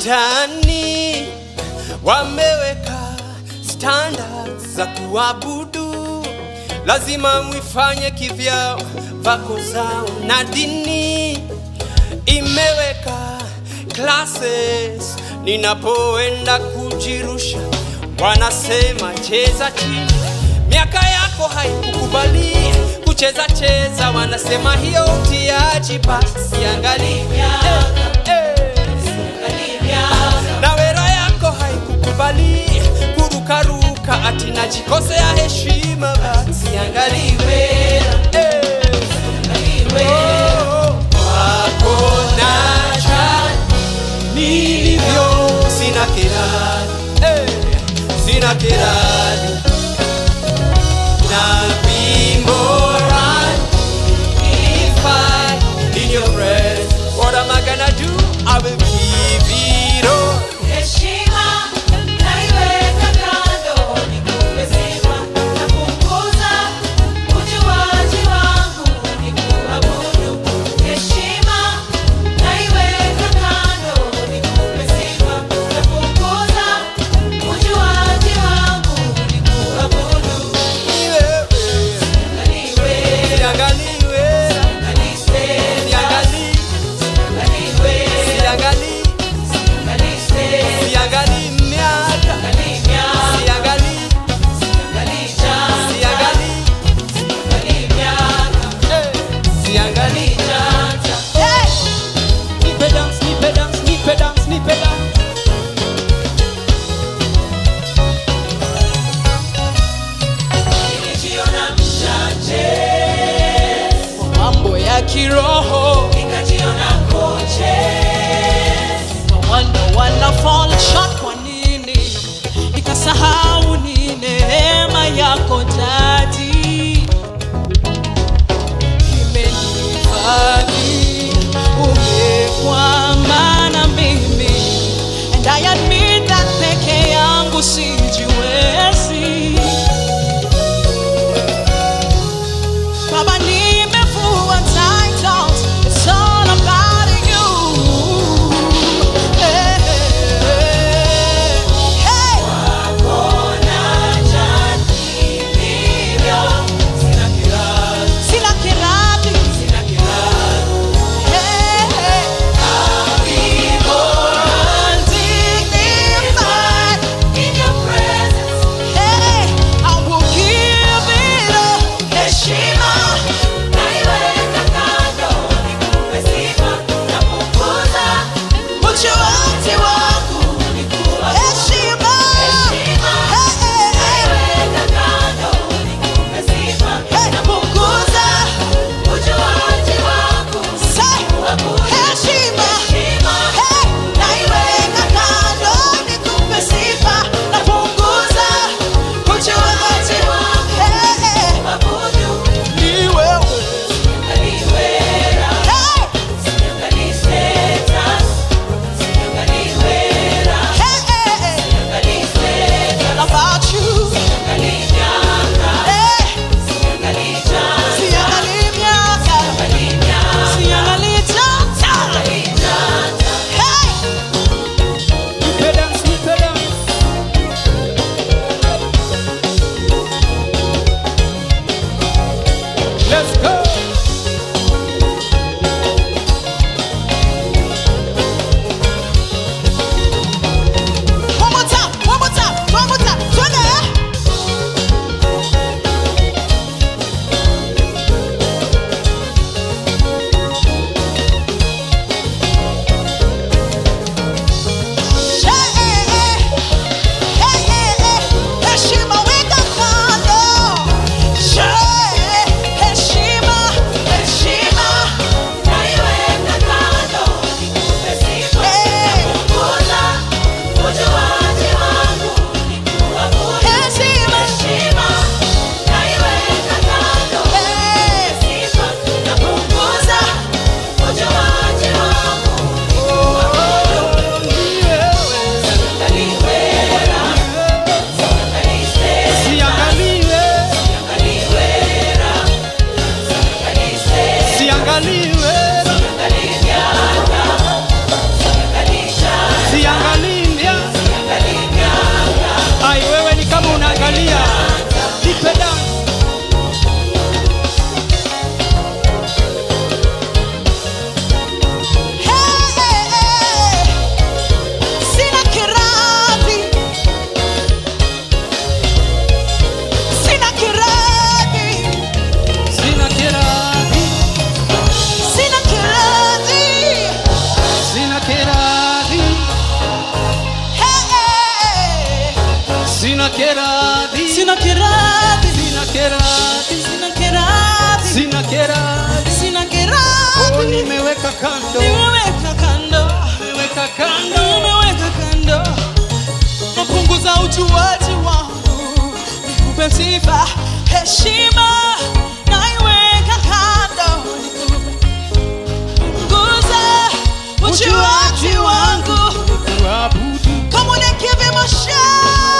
Tani wameweka standards za kuabudu, lazima mwifanye kivyao vako zao, na dini imeweka classes. Ninapoenda kujirusha wanasema cheza chini, miaka yako haikukubali kucheza cheza, wanasema hiyo utiaji, basi angalia na wera yako haikukubali kurukaruka, ati najikosea heshima, basi angaliwe wako nacha nilivyo, sina kirani, sina kirani na bimboran. If I in your breath, what am I gonna do? I will give it all. Heshima naiweka kando, nikupe sifa na kukuza, ujuaji wangu ni kuabudu. Heshima naiweka kando, nikupe sifa na kukuza, ujuaji wangu ni kuabudu. nimeweka kando, nimeweka kando, nimeweka kando, nimeweka kando. Napunguza ujuaji wangu, nikupe sifa, heshima, naiweka kando, punguza ujuaji wangu. kuabudu. Come on and give him a shout.